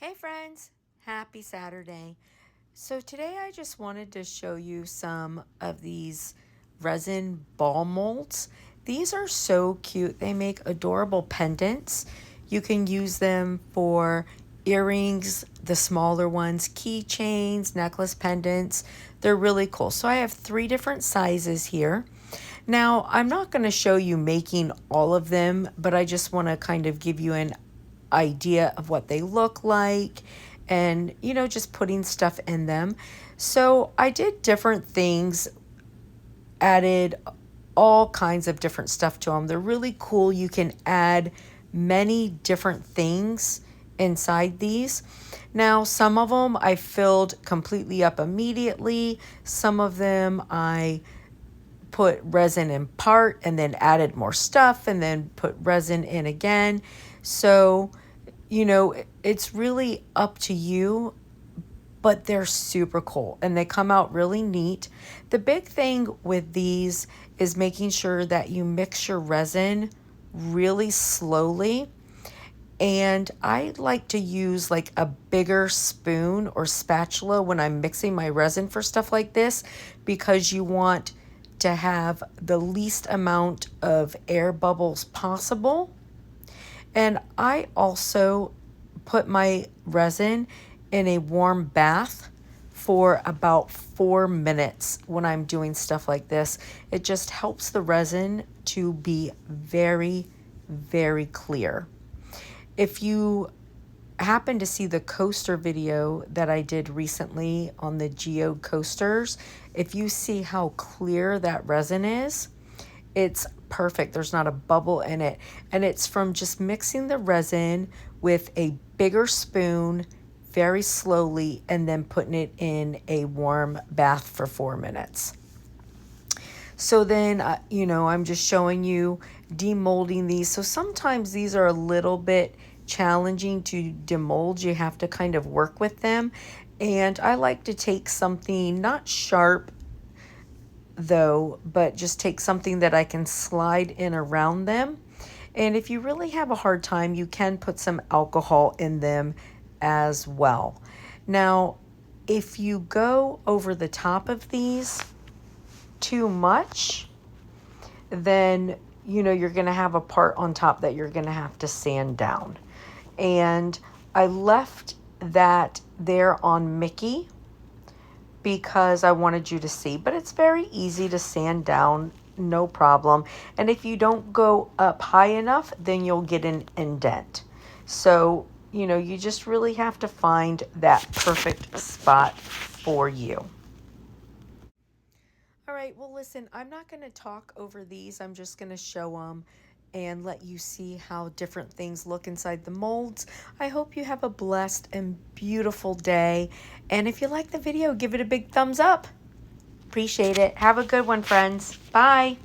Hey friends, happy Saturday. So today I just wanted to show you some of these resin ball molds. These are so cute. They make adorable pendants. You can use them for earrings, the smaller ones, keychains, necklace pendants. They're really cool. So I have 3 different sizes here. Now, I'm not going to show you making all of them, but I just want to kind of give you an idea of what they look like and, just putting stuff in them. So I did different things, added all kinds of different stuff to them. They're really cool. You can add many different things inside these. Now, some of them I filled completely up immediately. Some of them I put resin in part and then added more stuff and then put resin in again. So, it's really up to you, but they're super cool and they come out really neat. The big thing with these is making sure that you mix your resin really slowly. And I like to use like a bigger spoon or spatula when I'm mixing my resin for stuff like this, because you want to have the least amount of air bubbles possible. And I also put my resin in a warm bath for about 4 minutes when I'm doing stuff like this. It just helps the resin to be very, very clear. If you happen to see the coaster video that I did recently on the geode coasters, if you see how clear that resin is, it's perfect. There's not a bubble in it. And it's from just mixing the resin with a bigger spoon very slowly and then putting it in a warm bath for 4 minutes. So then, I'm just showing you demolding these. So sometimes these are a little bit challenging to demold. You have to kind of work with them. And I like to take something not sharp though, but just take something that I can slide in around them. And if you really have a hard time, you can put some alcohol in them as well. Now, if you go over the top of these too much, then you're going to have a part on top that you're going to have to sand down. And I left that there on Mickey because I wanted you to see, but it's very easy to sand down, no problem. And if you don't go up high enough, then you'll get an indent. So, you just really have to find that perfect spot for you. All right, well, listen, I'm not going to talk over these. I'm just going to show them and let you see how different things look inside the molds. I hope you have a blessed and beautiful day. And if you like the video, give it a big thumbs up. Appreciate it. Have a good one, friends. Bye.